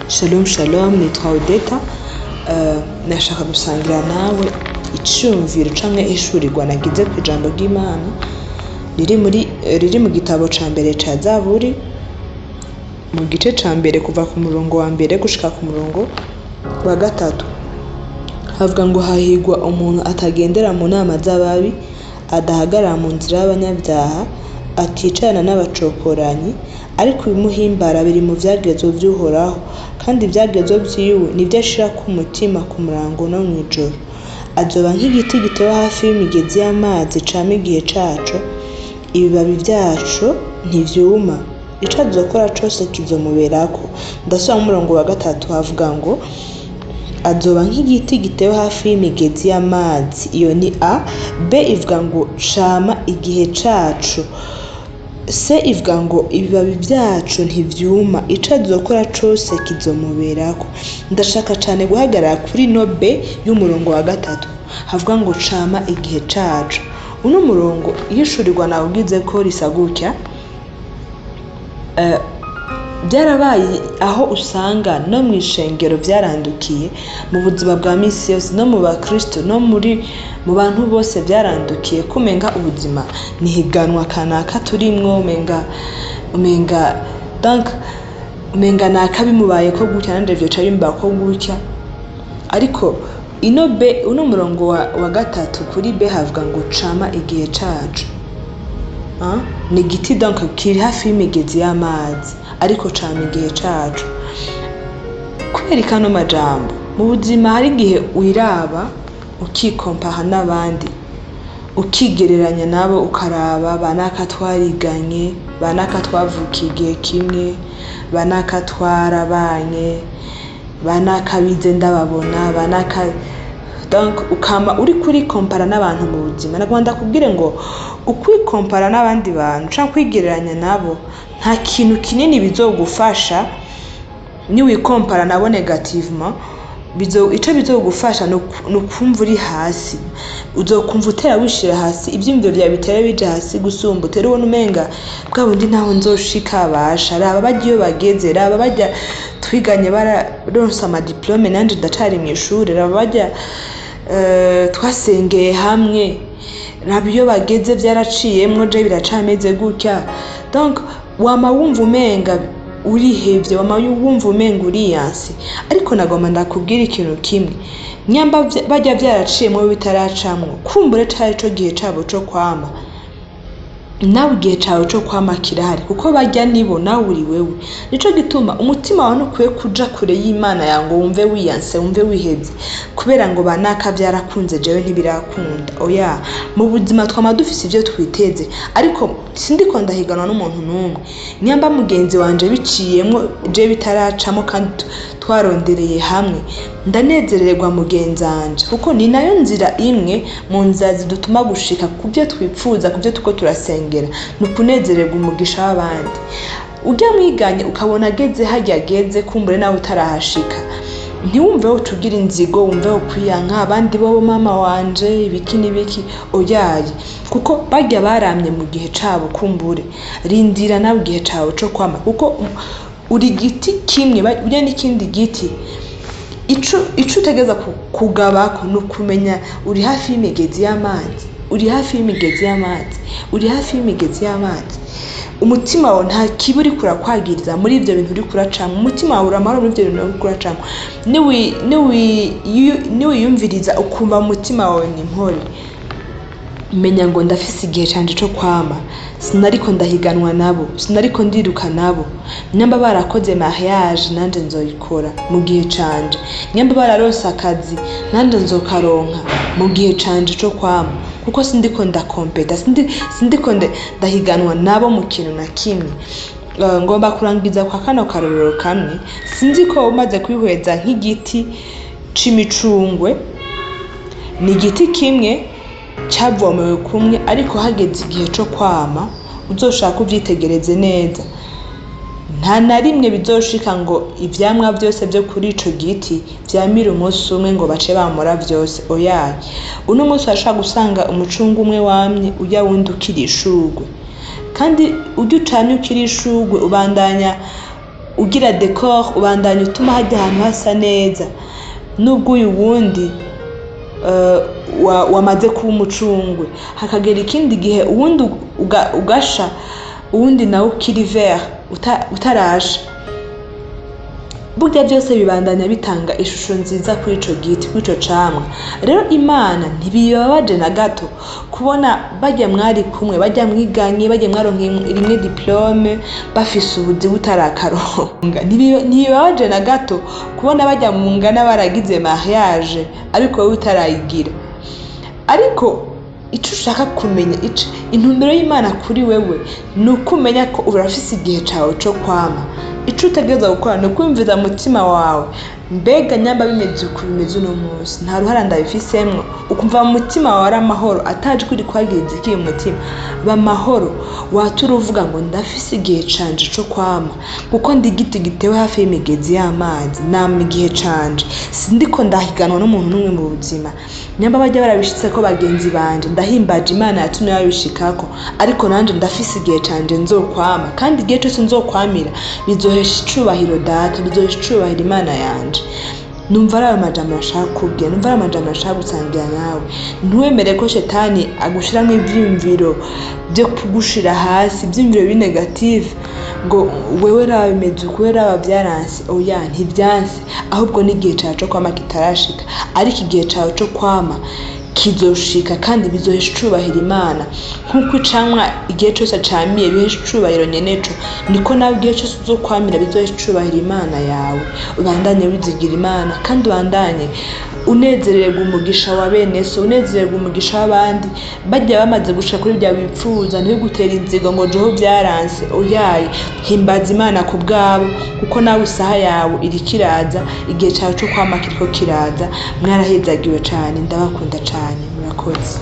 Shalom shalom, nitwa Odeta. Nashaka gusangira nawe iciyumviro canke ishurirwa nagize ku ijambo ry'Imana riri mu gitabo ca mbere ca Zaburi, mu gice ca mbere kuva ku murongo wa mbere gushika ku murongo wa gatatu. Havuga ngo hahigwa umuntu atagendera mu nama z'ababi, adahagarara mu nzira y'abanyabyaha, aticarana n'abacokoranyi, ariko ibimuhimbara biri mu vyagezwe vy'Uhoraho, kandi ivyagezwe vyiwe nivyo ashira ku mutima ku murango no mw'ijoro. Azoba nk'igiti gitewe hafi y'imigezi y'amazi cama igihe caco, ibibabi vyaco ntivyuma, ico azokora cose kizomuberako. Ndasubira mu murongo wa gatatu, havuga ngo azoba nk'igiti gitewe hafi y'imigezi y'amazi. Iyo ni A. B ivuga ngo cama igihe caco. C ivuga ngo ibibabi vyaco ntivyuma, ico azokora cose kizomuberako. Ndashaka cane guhagarara kuri no B y'umurongo wa gatatu, havuga ngo cama igihe caco. Uno murongo ihishurirwa nawugize ko risa gutya, byarabaye aho usanga no mw'ishengero vyarandukiye, mu buzima bwa misi yose, no mu bakristo, no mu bantu bose vyarandukiye, kumenga ubuzima ni higanwa kanaka turimwo, umenga nakabimubayeko gutya nanje vyoca bimbako gutya. Ariko uno murongo wa gatatu kuri B havuga ngo cama igihe caco. Ni igiti donc kiri hafi y'imigezi y'amazi, ariko cama igihe caco. Kubera kano majambo mu buzima hari igihe wiraba ukikompaha n'abandi, ukigereranya nabo, ukaraba banaka twariganye, banaka twavukiye igihe kimwe, banaka twarabanye, banaka bize ndababona, banaka donc ukama uri kuri kompara n'abantu mu buzima. Nagomba kubwire ngo ukwikompara n'abandi bantu canke kwigereranya nabo nta kintu kinini bizogufasha. Ni wikompara nabo negativement, ico bizogufasha no kumva uri hasi, uzokumva utera wishira hasi, ivyimviro vyawe bitera bija hasi gusumba, utera ubona umenga bwa bundi ntaho nzoshika basha. Raba barya iyo bageze, raba barya twiganye bararonse amadiplome nanje ndacari mw'ishure, raba barya twasengeye hamwe, raba iyo bageze vyaraciyemwo, je biracameze gutya. Donc wama wumva umenga urihevye, wama wumva umenga uriyanse. Ariko nagomba ndakubwira ikintu kimwe, nyamba barya vyaraciyemwo bitaracamwo, kumbure cari co gihe cabo co kwama, nawe igihe cawe co kwama kirahari, kuko barya nibo nawe uri wewe. Nico gituma umutima wawe ntukwiye kuja kure y'Imana yawe ngo wumve wiyanse, wumve wihevye kubera ngo banaka vyarakunze jewe ntibirakunda. Oya, mu buzima twama dufise ivyo twiteze, ariko sindiko ndahiganwa n'umuntu n'umwe. Nyamba mugenzi wanje biciyemwo je bitaracamo kandi twarondereye hamwe, ndanezererwa mugenzi wanje, kuko ni nayo nzira imwe mu nzira zidutuma gushika kubyo twipfuza, kubyo tuko turasengera, nukunezererwa umugisha w'abandi. Ujya mwiganye ukabona ageze harya ageze, kumbure nawe utarahashika, ntiwumve wo tugira inzigo, wumve wo kwiyanka abandi bo mama wanje ibiki n'ibiki. Oyaye, kuko barya baramye mu gihe cabo, kumbure rindira nawe igihe cawe co kwama, kuko uri giti kimwe burya n'ikindi giti. Ico utegeza kugabako nukumenya uri hafi y'imigezi y'amazi, uri hafi y'imigezi y'amazi, uri hafi y'imigezi y'amazi. Umutima wawe nta kibi uri kurakwagiriza muri ivyo bintu uri kuracamwo, umutima wawe uramahoro muri ivyo bintu uri kuracamwo. Niwiyumviriza ukumva umutima wawe ni mpore, menya ngo ndafise igihe canje co kwama, sinariko ndahiganwa nabo, sinariko ndiruka nabo. Nyamba barakoze mariage nanje nzoyikora mu gihe canje, nyamba bararonse akazi nanje nzokaronka mu gihe canje co kwama, kuko sindiko ndakompeta, sindiko ndahiganwa nabo mu kintu na kimwe. Ngomba kurangiza kwa kano karorero kamwe. Sinzi ko umaze kwihweza nk'igiti c'imicungwe, ni igiti kimwe cavomewe kumwe, ariko hageze igihe co kwama uzoshaka uvyitegereze neza, nta na rimwe bizoshika ngo ivyamwa vyose vyo kuri ico giti vyamira umunsi umwe ngo bace bamura vyose. Oya, uno munsi urashobora gusanga umucungwe umwe wamye, urya wundi ukiri ishurwe, kandi ujya ucanye ukiri ishurwe ubandanya ugira decor ubandanya utuma hajya ahantu hasa neza nubwo uyu wundi wamaze kuba umucungwe, hakagera ikindi gihe uwundi ugasha uwundi nawe ukiri vert utarasha. Burya byose bibandanya bitanga ishusho nziza kuri ico giti, kuri ico camwa. Rero Imana ntibibabaje na gato kubona bajya mwari kumwe, bajya mwiganye, bajya mwaronke rimwe diplome bafise ubuzi butarakaronga. Ntibibabaje na gato kubona bajya mungana baragize mariage ariko wowe utarayigira. Ariko ico ushaka kumenya, intumbero y'Imana kuri wewe ni ukumenya ko urafise igihe cawe co kwama. Ico utegereza gukora ni ukwumviza mutima wawe, mbega nyamba bimeze uko bimeze uno munsi, nta ruhara ndabifisemwo. Ukumva mu mutima wawe ari amahoro, atajwi rikwagiriza ikiye mu mutima, b'amahoro. Watura uvuga ngo ndafise igihe canje co kwama, kuko ndi igiti gitewe hafi y'imigezi y'amazi, nama igihe canje, sindiko ndahiganwa n'umuntu n'umwe mu buzima. Nyamba bajya barabishitse ko bagenzi banje, ndahimbaje Imana yatumye babishikako, ariko nanje ndafise igihe canje nzokwama, kandi igihe cyose nzokwamira bizohesha icubahiro Data, bizohesha icubahiro Imana yanje. Numva ari amajambo nashaka kubwira, numva ari amajambo nashaka gusangira nawe. Ntuwemere ko shetani agushiramwo ivyiyumviro byo kugushira hasi, ivyiyumviro binegative ngo wewe raba bimeze uko, wewe raba vyaranse. Oya, ntivyanse, ahubwo n'igihe cawe co kwama kitarashika, ariko igihe cawe co kwama kizoshika kandi bizohesha icubahiro Imana. Nkuko icamwa igihe cyose camiye bihesha icubahiro nyeneco, niko nawe igihe cyose uzokwamira bizohesha icubahiro Imana yawe. Ubandanye wizigira Imana kandi ubandanye unezererwa umugisha wa bene so, unezererwa umugisha w'abandi bajya bamaze gushika kuri bya bipfuza. Ntibigutera inzigo ngo joho vyaranse. Oyaye, himbaza Imana ku bwabo, kuko nawe isaha yawe iriko iraza, igihe cawe co kwama kiriko kiraza. Mwarahezagiwe cane, ndabakunda cane, murakoze.